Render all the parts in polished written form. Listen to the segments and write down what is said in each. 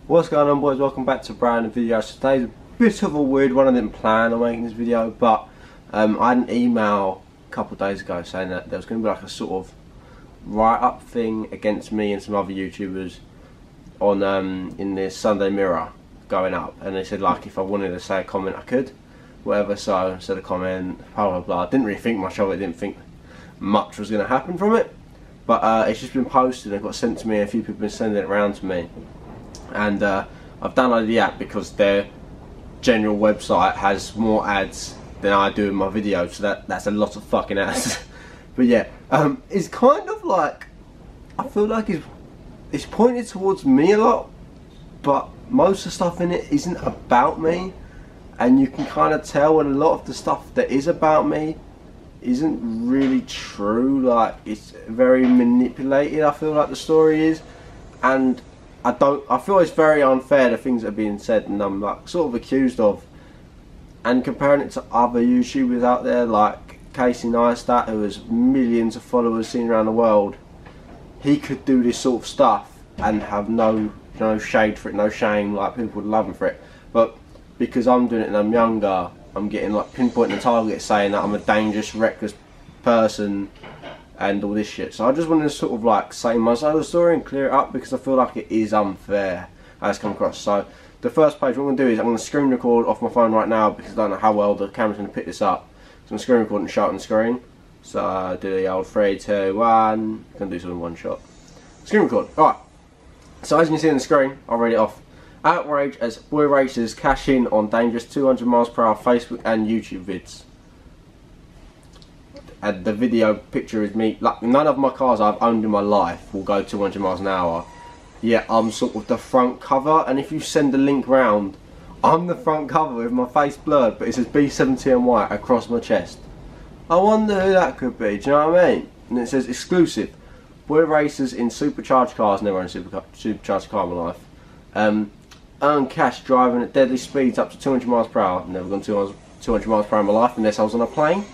What's going on, boys? Welcome back to a brand new video. So today's a bit of a weird one. I didn't plan on making this video, but I had an email a couple of days ago saying that there was going to be like a sort of write-up thing against me and some other YouTubers on in the Sunday Mirror going up, and they said like if I wanted to say a comment I could, whatever. So I said a comment, blah blah blah. I didn't really think much of it. Didn't think much was going to happen from it, but it's just been posted and got sent to me. A few people have been sending it around to me. And I've downloaded the app because their general website has more ads than I do in my videos, so that's a lot of fucking ads. But yeah, it's kind of like, I feel like it's pointed towards me a lot, but most of the stuff in it isn't about me, and you can kind of tell when a lot of the stuff that is about me isn't really true. Like, it's very manipulated, I feel like the story is, and I feel it's very unfair, the things that are being said and I'm like sort of accused of, and comparing it to other YouTubers out there like Casey Neistat, who has millions of followers seen around the world. He could do this sort of stuff and have no shade for it, no shame, like people would love him for it. But because I'm doing it and I'm younger, I'm getting like pinpointing the target, saying that I'm a dangerous, reckless person and all this shit. So I just wanted to sort of like say my side of the story and clear it up, because I feel like it is unfair as come across. So the first page, what I'm going to do is I'm going to screen record off my phone right now, because I don't know how well the camera's going to pick this up. So I'm going to screen record and show it on the screen. So do the old 3, 2, 1. I'm going to do something in one shot. Screen record. Alright. So as you can see on the screen, I'll read it off. Outrage as boy racers cash in on dangerous 200 miles per hour Facebook and YouTube vids. And the video picture is me, like none of my cars I've owned in my life will go 200 miles an hour. Yet I'm sort of the front cover, and if you send the link round, I'm the front cover with my face blurred, but it says B70NY across my chest. I wonder who that could be, do you know what I mean? And it says exclusive. Boy racers in supercharged cars, never owned a supercharged car in my life. Earn cash driving at deadly speeds up to 200 miles per hour. Never gone 200 miles per hour in my life unless I was on a plane.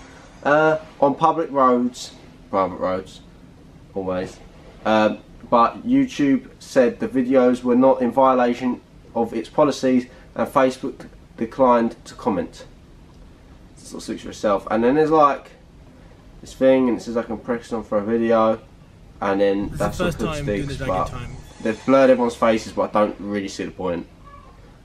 On public roads, private roads, always. But YouTube said the videos were not in violation of its policies, and Facebook declined to comment. Sort of suits yourself. And then there's like this thing, and it says I can press on for a video, and then that's all good sticks. But they've blurred everyone's faces, but I don't really see the point,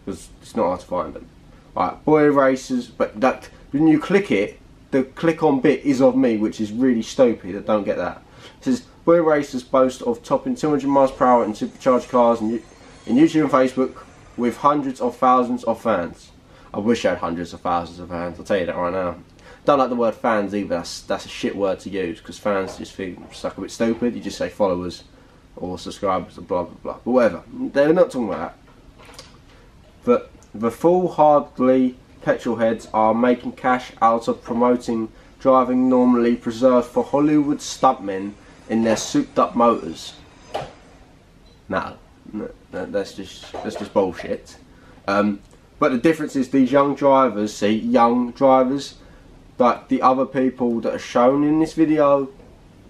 because it's not hard to find them. Right, boy racers, but that when you click it, the click on bit is of me, which is really stupid. I don't get that. It says boy racers boast of topping 200 miles per hour in supercharged cars in YouTube and Facebook with hundreds of thousands of fans. I wish I had hundreds of thousands of fans, I'll tell you that right now. Don't like the word fans either, that's a shit word to use, because fans just feel stuck a bit stupid. You just say followers or subscribers or blah blah blah, but whatever, they're not talking about that. But the foolhardy petrol heads are making cash out of promoting driving normally preserved for Hollywood stuntmen in their souped up motors. No, that's just bullshit. But the difference is these young drivers, see, young drivers, like the other people that are shown in this video,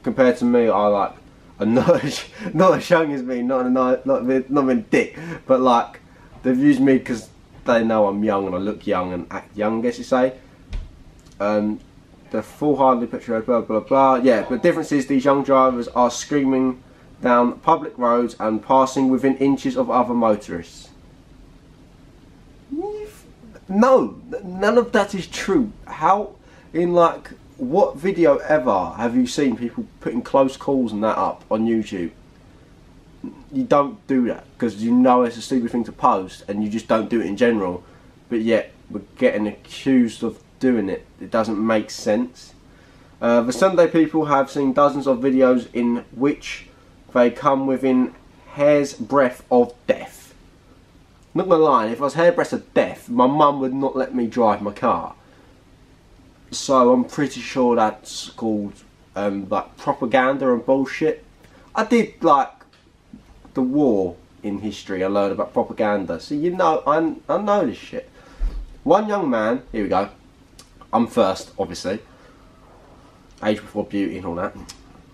compared to me, are like, are not as young as me, not being a dick, but like they've used me because they know I'm young and I look young and act young, I guess you say. The foolhardy picture, blah blah blah. Yeah, but the difference is these young drivers are screaming down public roads and passing within inches of other motorists. No, none of that is true. How, in like, what video ever have you seen people putting close calls and that up on YouTube? You don't do that, because you know it's a stupid thing to post, and you just don't do it in general, but yet we're getting accused of doing it. It doesn't make sense. The Sunday people have seen dozens of videos in which they come within hair's breadth of death. Not gonna lie, if I was hairbreadth of death, my mum would not let me drive my car. So I'm pretty sure that's called like propaganda and bullshit. I did like the war in history. I learned about propaganda, so you know I know this shit. One young man, here we go. I'm first, obviously. Age before beauty and all that.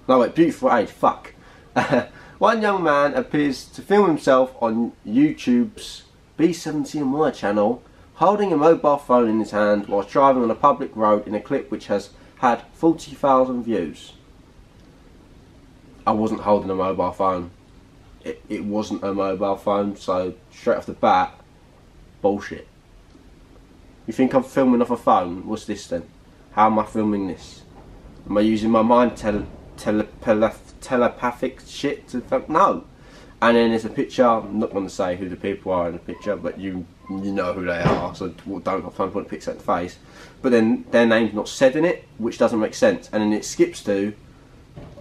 No wait, beauty before age. Fuck. One young man appears to film himself on YouTube's B70My channel holding a mobile phone in his hand whilst driving on a public road in a clip which has had 40,000 views. I wasn't holding a mobile phone. It wasn't a mobile phone, so straight off the bat, bullshit. You think I'm filming off a phone? What's this then? How am I filming this? Am I using my mind telepathic shit to film? No. And then there's a picture. I'm not going to say who the people are in the picture, but you know who they are, so don't have time to put a picture in the face. But then their name's not said in it, which doesn't make sense. And then it skips to,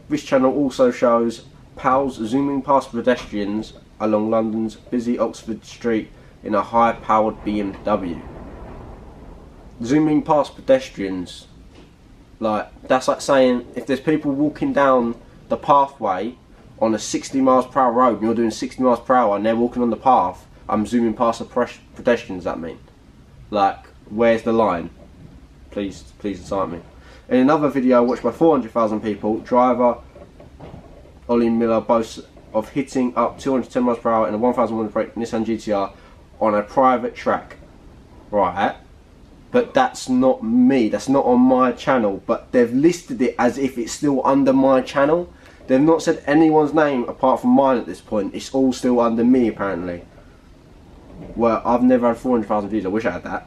this channel also shows pals zooming past pedestrians along London's busy Oxford Street in a high-powered BMW. Zooming past pedestrians, like, that's like saying if there's people walking down the pathway on a 60 miles per hour road and you're doing 60 miles per hour and they're walking on the path, I'm zooming past the pedestrians. That mean, like, where's the line? Please incite me. In another video watched by 400,000 people, driver Ollie Miller boasts of hitting up 210 miles per hour in a 1,100 brake Nissan GTR on a private track. Right. But that's not me, that's not on my channel, but they've listed it as if it's still under my channel. They've not said anyone's name apart from mine at this point. It's all still under me apparently. Well, I've never had 400,000 views, I wish I had that.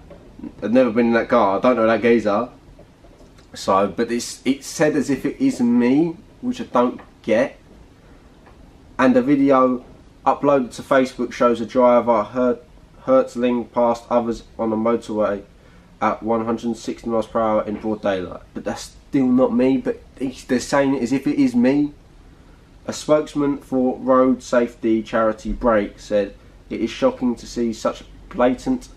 I've never been in that car, I don't know that geezer. So, but it's said as if it is me, which I don't get. And the video uploaded to Facebook shows a driver hurtling past others on a motorway at 160 miles per hour in broad daylight. But that's still not me, but they're saying it as if it is me. A spokesman for road safety charity Break said, "It is shocking to see such blatant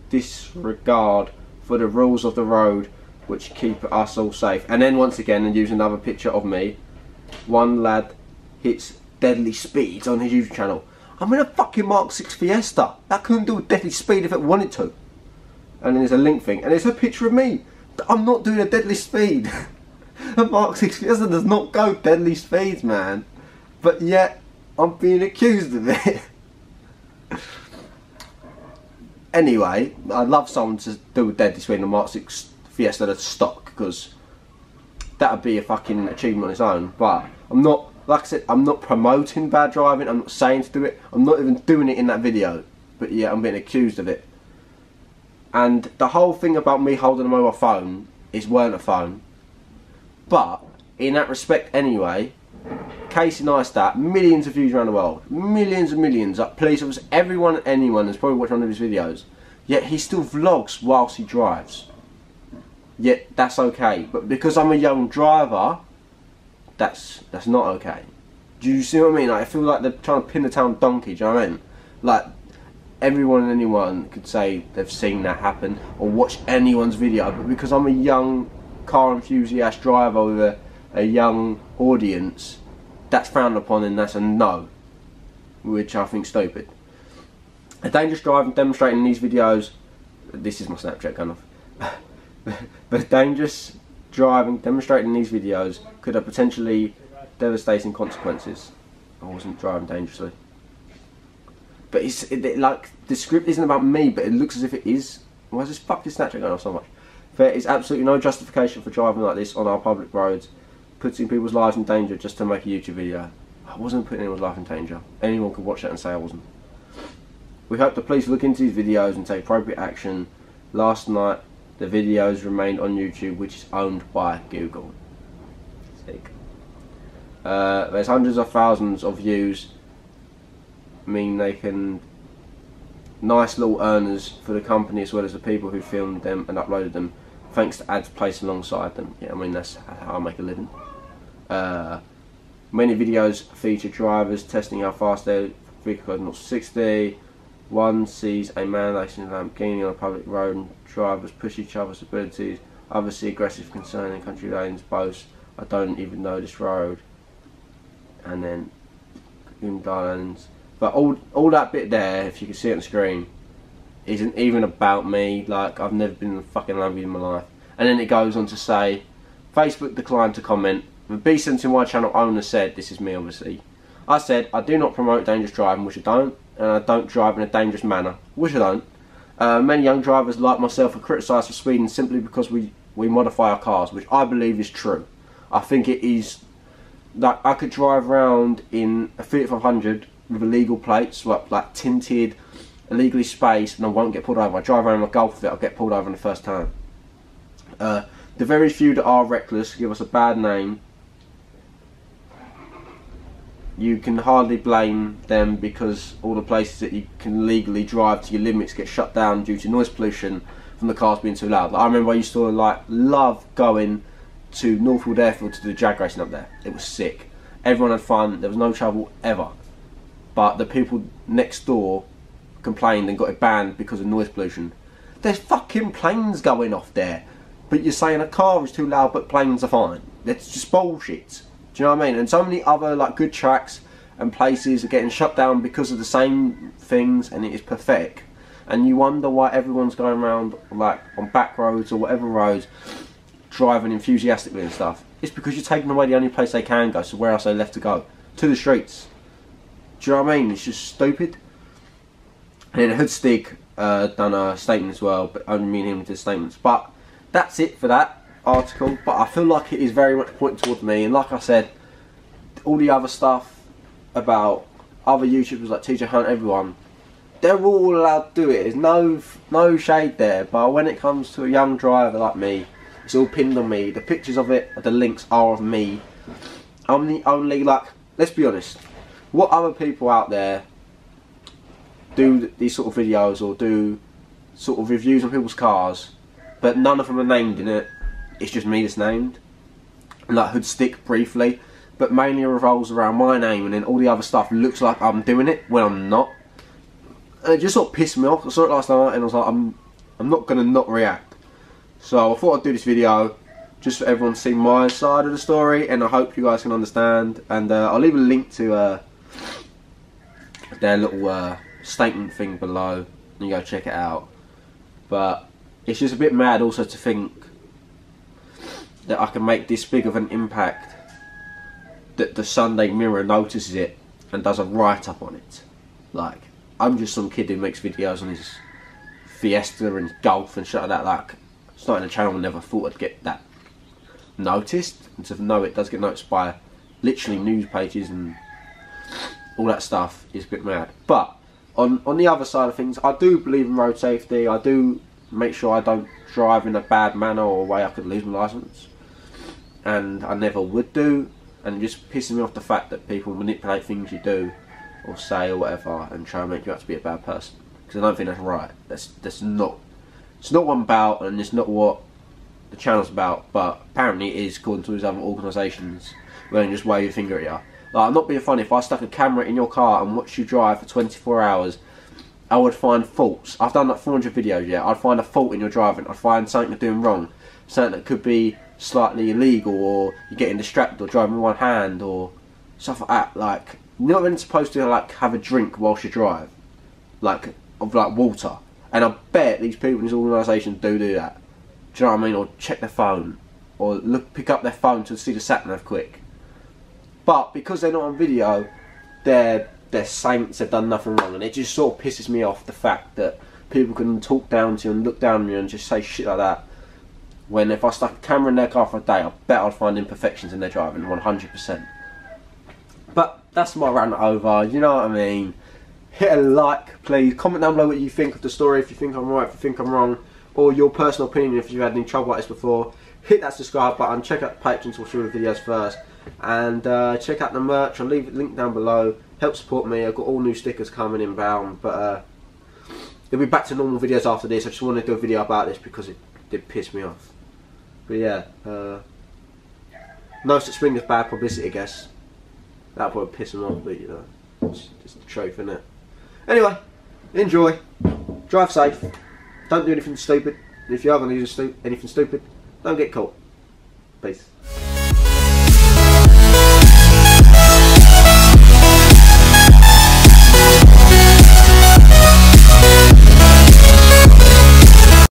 disregard for the rules of the road which keep us all safe." And then once again, and use another picture of me, one lad hits deadly speeds on his YouTube channel. I'm in a fucking Mark 6 Fiesta. That couldn't do a deadly speed if it wanted to. And then there's a link thing, and there's a picture of me. I'm not doing a deadly speed. A Mark 6 Fiesta does not go deadly speeds, man. But yet, I'm being accused of it. Anyway, I'd love someone to do a deadly speed in a Mark 6 Fiesta that's stock, because that would be a fucking achievement on its own. But I'm not, like I said, I'm not promoting bad driving, I'm not saying to do it, I'm not even doing it in that video. But yeah, I'm being accused of it. And the whole thing about me holding a mobile phone weren't a phone. But, in that respect anyway, Casey Neistat, millions of views around the world. Millions and millions. Like, police officers, everyone and anyone has probably watched one of his videos. Yet he still vlogs whilst he drives. Yet that's okay. But because I'm a young driver, that's not okay. Do you see what I mean? Like, I feel like they're trying to pin the town donkey, do you know what I mean? Like, everyone and anyone could say they've seen that happen or watched anyone's video, but because I'm a young car enthusiast driver with a young audience, that's frowned upon and that's a no, which I think stupid. A dangerous driving demonstrating in these videos, this is my Snapchat kind of, but dangerous driving demonstrating in these videos could have potentially devastating consequences. I wasn't driving dangerously. But like, the script isn't about me, but it looks as if it is. Why is this fucking Snapchat going off so much? There is absolutely no justification for driving like this on our public roads, putting people's lives in danger just to make a YouTube video. I wasn't putting anyone's life in danger. Anyone could watch that and say I wasn't. We hope the police look into these videos and take appropriate action. Last night, the videos remained on YouTube, which is owned by Google. Sick. There's hundreds of thousands of views. Mean they can nice little earners for the company as well as the people who filmed them and uploaded them, thanks to ads placed alongside them. Yeah, I mean, that's how I make a living. Many videos feature drivers testing how fast their vehicle goes, not 60. One sees a man racing a Lamborghini on a public road and drivers push each other's abilities. Others see aggressive concern in country lanes, boast, "I don't even know this road." And then Islands. But all that bit there, if you can see it on the screen, isn't even about me. Like, I've never been in a fucking Lamborghini in my life. And then it goes on to say, Facebook declined to comment. The B71 channel owner said, this is me obviously, I said I do not promote dangerous driving, which I don't, and I don't drive in a dangerous manner, which I don't. Many young drivers like myself are criticised for speeding simply because we modify our cars, which I believe is true. I think it is. Like, I could drive around in a Fiat 500 with illegal plates, like tinted, illegally spaced, and I won't get pulled over. I drive around in a Golf with it, I'll get pulled over in the first time. The very few that are reckless give us a bad name. You can hardly blame them because all the places that you can legally drive to your limits get shut down due to noise pollution from the cars being too loud. Like, I remember I used to love going to Northfield Airfield to do drag racing up there. It was sick. Everyone had fun. There was no trouble ever. But the people next door complained and got it banned because of noise pollution. There's fucking planes going off there, but you're saying a car is too loud but planes are fine. That's just bullshit. Do you know what I mean? And so many other like good tracks and places are getting shut down because of the same things, and it is pathetic. And you wonder why everyone's going around like on back roads or whatever roads driving enthusiastically and stuff. It's because you're taking away the only place they can go, so where else are they left to go? To the streets. Do you know what I mean? It's just stupid. And then Hoodstig done a statement as well, but only me and him did statements. But that's it for that article. But I feel like it is very much pointing towards me, and like I said, all the other stuff about other YouTubers like TJ Hunt, everyone, they're all allowed to do it. There's no shade there. But when it comes to a young driver like me, it's all pinned on me. The pictures of it, the links are of me. I'm the only, like, let's be honest, what other people out there do these sort of videos or do sort of reviews on people's cars, but none of them are named in it? It's just me that's named. And like Hoodstick briefly, but mainly revolves around my name, and then all the other stuff looks like I'm doing it when I'm not. And it just sort of pissed me off. I saw it last night and I was like, I'm not going to not react. So I thought I'd do this video just for everyone to see my side of the story, and I hope you guys can understand. And I'll leave a link to their little statement thing below, and you go check it out. But it's just a bit mad also to think that I can make this big of an impact, that the Sunday Mirror notices it and does a write-up on it. Like, I'm just some kid who makes videos on his Fiesta and Golf and shit like that. Like, starting a channel, never thought I'd get that noticed, and to know it does get noticed by literally news pages and all that stuff is a bit mad. But on the other side of things, I do believe in road safety. I do make sure I don't drive in a bad manner or a way I could lose my licence, and I never would do. And it just pisses me off the fact that people manipulate things you do or say or whatever and try and make you out to be a bad person, because I don't think that's right. That's not. It's not what I'm about, and it's not what the channel's about, but apparently it is according to these other organisations where they just wave your finger at you. Like, I'm not being funny, if I stuck a camera in your car and watched you drive for 24 hours, I would find faults. I've done like 400 videos, yeah. I'd find a fault in your driving. I'd find something you're doing wrong. Something that could be slightly illegal, or you're getting distracted or driving with one hand or stuff like that. Like, you're not even supposed to like have a drink whilst you drive. Like, of like water. And I bet these people in these organisations do that. Do you know what I mean? Or check their phone, or pick up their phone to see the sat-nav quick. But because they're not on video, they're saints, they've done nothing wrong. And it just sort of pisses me off, the fact that people can talk down to you and look down on you and just say shit like that. When if I stuck a camera in their car for a day, I bet I'd find imperfections in their driving, 100%. But that's my rant over, you know what I mean? Hit a like, please. Comment down below what you think of the story, if you think I'm right, if you think I'm wrong, or your personal opinion if you've had any trouble like this before. Hit that subscribe button, check out the Patreon to watch all the videos first, and check out the merch. I'll leave a link down below. Help support me. I've got all new stickers coming inbound, but it'll be back to normal videos after this. I just wanted to do a video about this because it did piss me off. But yeah, no such thing as bad publicity, I guess. That'll probably piss them off, but you know, it's just the truth, isn't it? Anyway, enjoy, drive safe, don't do anything stupid, and if you are going to do anything stupid, don't get caught. Peace.